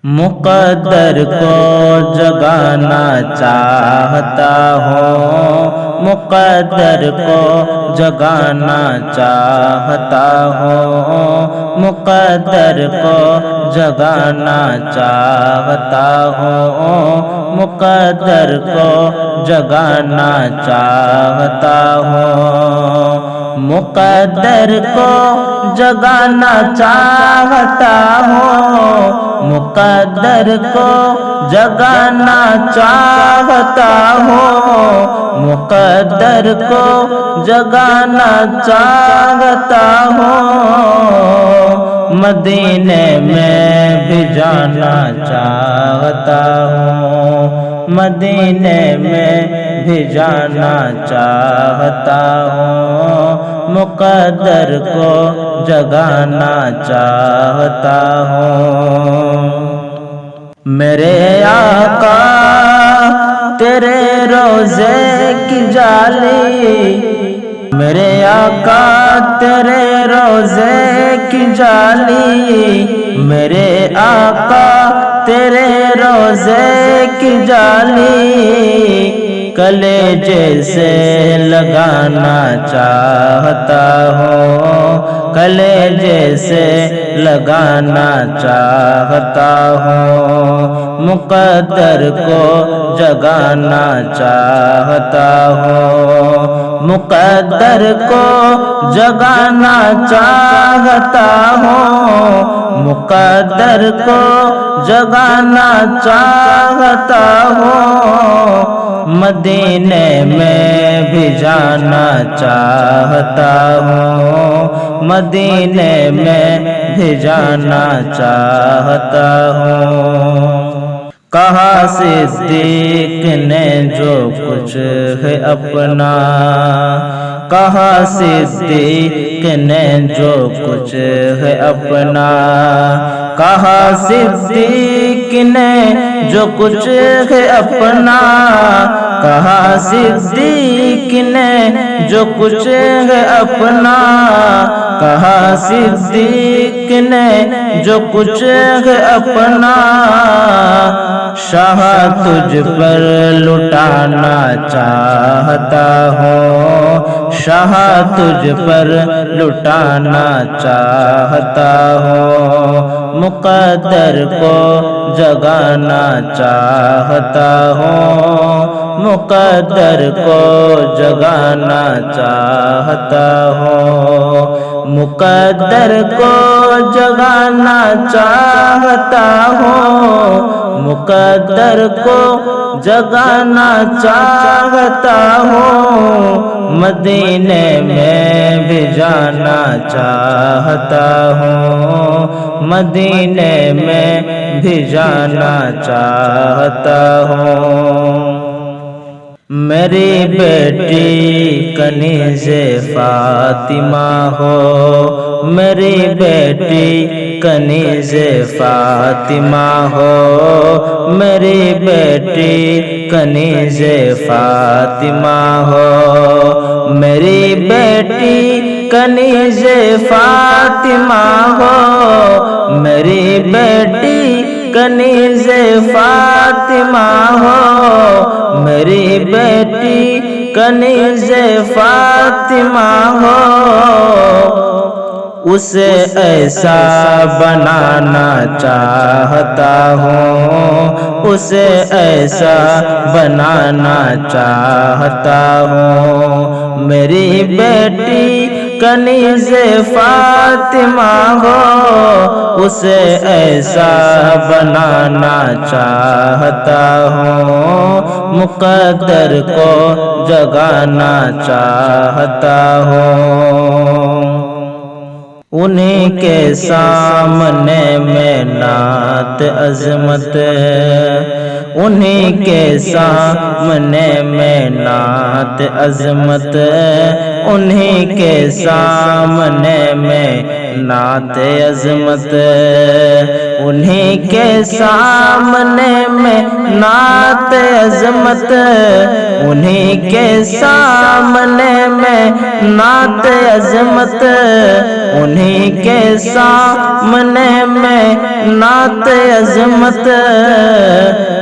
مقدر کو جگانا چاہتا ہوں، مقدر کو جگانا چاہتا ہوں، مقدر کو جگانا چاہتا ہوں، مقدر کو جگانا چاہتا ہوں، مقدر کو جگانا چاہتا ہوں، مقدر کو جگانا چاہتا ہوں، مقدر کو جگانا چاہتا ہوں، مدینے میں بھی جانا چاہتا ہوں، مدینے میں بھی جانا چاہتا ہوں، مقدر کو جگانا چاہتا ہوں۔ میرے آقا تیرے روضے کی جالی، میرے آقا تیرے روضے کی جالی، میرے آقا تیرے روضے کی جالی، کلیجے سے لگانا چاہتا ہوں، کلیجے سے لگانا چاہتا ہوں، مقدر کو جگانا چاہتا ہوں، مقدر کو جگانا چاہتا ہوں، مقدر کو جگانا چاہتا ہوں، مدینے میں بھی جانا چاہتا ہوں، مدینے میں بھی جانا چاہتا ہوں۔ کہا صدیق نے جو کچھ ہے اپنا، کہا صدیق نے جو کچھ ہے اپنا، کہا صدیق نے جو کچھ ہے اپنا، کہا صدیق نے جو کچھ ہے اپنا، کہا صدیق نے جو کچھ ہے اپنا، شاہ تجھ پر لٹانا چاہتا ہوں، شاہ تجھ پر لٹانا چاہتا ہوں، مقدر کو جگانا چاہتا ہوں، مقدر کو جگانا چاہتا ہوں، مقدر کو جگانا چاہتا ہوں، مقدر کو جگانا چاہتا ہوں، مدینے میں بھی جانا چاہتا ہوں، مدینے میں بھی جانا چاہتا ہوں۔ میری بیٹی کنیز فاطمہ ہو، میری بیٹی کنیز فاطمہ ہو، میری بیٹی کنیز فاطمہ ہو، میری بیٹی کنیز فاطمہ ہو، میری بیٹی کنیز فاطمہ ہو، میری بیٹی کنیز فاطمہ ہو، اسے ایسا بنانا چاہتا ہوں، اسے ایسا بنانا چاہتا ہوں، میری بیٹی کنیز فاطمہ ہو، اسے ایسا بنانا چاہتا ہوں، مقدر کو جگانا چاہتا ہوں، انہیں کے سامنے میں نعت عظمت، انہیں کے سامنے میں نعت عظمت، انہیں کے سامنے میں نعت عظمت انہیں کے سامنے میں نعت عظمت انہیں کے سامنے میں نعت عظمت انہیں کے سامنے میں نعت عظمت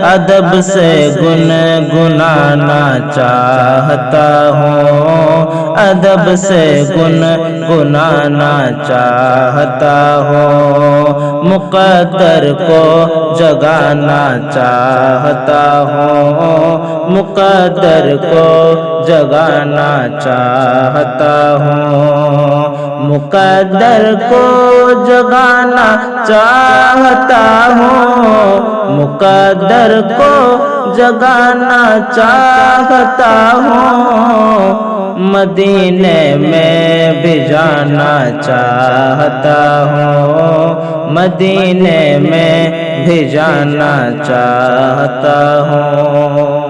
ادب سے گنگنانا چاہتا ہوں ادب سے گنگنانا چاہتا ہوں مقدر کو جگانا چاہتا ہوں مقدر کو جگانا چاہتا ہوں مقدر کو جگانا چاہتا ہوں مقدر کو جگانا چاہتا ہوں مدینے میں بھی جانا چاہتا ہوں مدینے میں بھی جانا چاہتا ہوں